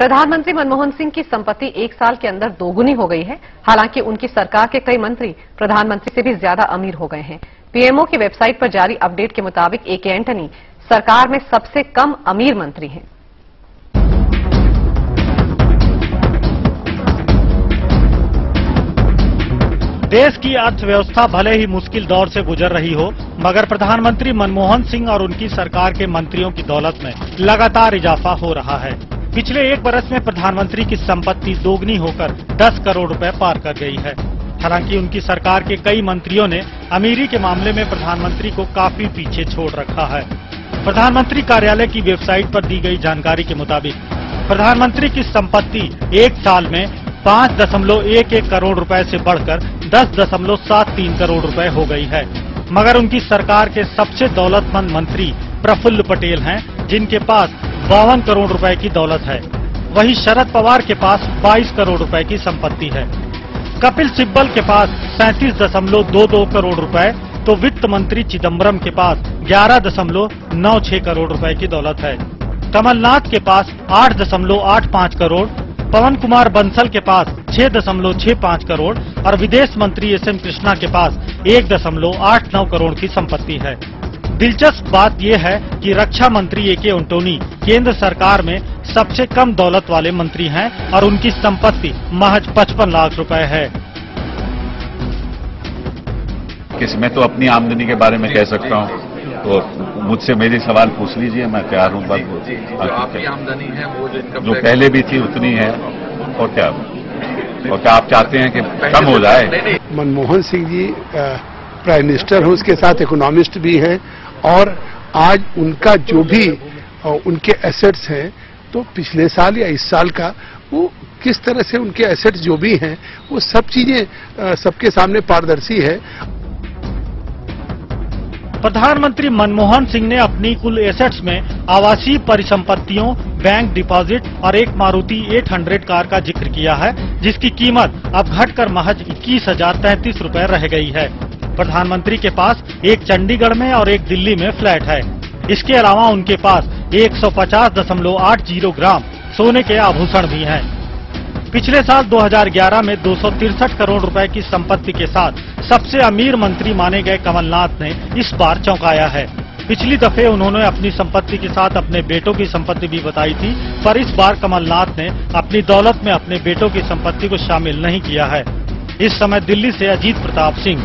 प्रधानमंत्री मनमोहन सिंह की संपत्ति एक साल के अंदर दोगुनी हो गई है। हालांकि उनकी सरकार के कई मंत्री प्रधानमंत्री से भी ज्यादा अमीर हो गए हैं। पीएमओ की वेबसाइट पर जारी अपडेट के मुताबिक ए.के. एंटनी सरकार में सबसे कम अमीर मंत्री हैं। देश की अर्थव्यवस्था भले ही मुश्किल दौर से गुजर रही हो, मगर प्रधानमंत्री मनमोहन सिंह और उनकी सरकार के मंत्रियों की दौलत में लगातार इजाफा हो रहा है। पिछले एक बरस में प्रधानमंत्री की संपत्ति दोगुनी होकर 10 करोड़ रुपए पार कर गई है। हालांकि उनकी सरकार के कई मंत्रियों ने अमीरी के मामले में प्रधानमंत्री को काफी पीछे छोड़ रखा है। प्रधानमंत्री कार्यालय की वेबसाइट पर दी गई जानकारी के मुताबिक प्रधानमंत्री की संपत्ति एक साल में 5.11 करोड़ रुपए से बढ़कर 10.73 करोड़ रुपए हो गई है। मगर उनकी सरकार के सबसे दौलतमंद मंत्री प्रफुल्ल पटेल हैं, जिनके पास 52 करोड़ रुपए की दौलत है। वहीं शरद पवार के पास 22 करोड़ रुपए की संपत्ति है। कपिल सिब्बल के पास 37.22 करोड़ रुपए, तो वित्त मंत्री चिदम्बरम के पास 11.96 करोड़ रुपए की दौलत है। कमलनाथ के पास 8.85 करोड़, पवन कुमार बंसल के पास 6.65 करोड़ और विदेश मंत्री एस.एम. कृष्णा के पास 1.89 करोड़ की संपत्ति है। दिलचस्प बात यह है कि रक्षा मंत्री ए.के. एंटनी केंद्र सरकार में सबसे कम दौलत वाले मंत्री हैं और उनकी संपत्ति महज 55 लाख रुपए है। मैं तो अपनी आमदनी के बारे में कह सकता हूँ, तो मुझसे मेरी सवाल पूछ लीजिए, मैं तैयार हूँ। आपकी आमदनी है वो जो पहले भी थी उतनी है, और क्या आप चाहते हैं कि कम हो जाए? मनमोहन सिंह जी प्राइम मिनिस्टर हैं, उसके साथ इकोनॉमिस्ट भी हैं, और आज उनका जो भी उनके एसेट्स हैं, तो पिछले साल या इस साल का वो किस तरह से उनके एसेट्स जो भी हैं वो सब चीजें सबके सामने पारदर्शी है। प्रधानमंत्री मनमोहन सिंह ने अपनी कुल एसेट्स में आवासीय परिसंपत्तियों, बैंक डिपॉजिट और एक मारुति 800 कार का जिक्र किया है, जिसकी कीमत अब घटकर महज 21,033 रुपए रह गई है। प्रधानमंत्री के पास एक चंडीगढ़ में और एक दिल्ली में फ्लैट है। इसके अलावा उनके पास 150.80 ग्राम सोने के आभूषण भी हैं। पिछले साल 2011 में 263 करोड़ रुपए की संपत्ति के साथ सबसे अमीर मंत्री माने गए कमलनाथ ने इस बार चौंकाया है। पिछली दफे उन्होंने अपनी संपत्ति के साथ अपने बेटों की संपत्ति भी बताई थी, पर इस बार कमलनाथ ने अपनी दौलत में अपने बेटों की संपत्ति को शामिल नहीं किया है। इस समय दिल्ली से अजीत प्रताप सिंह।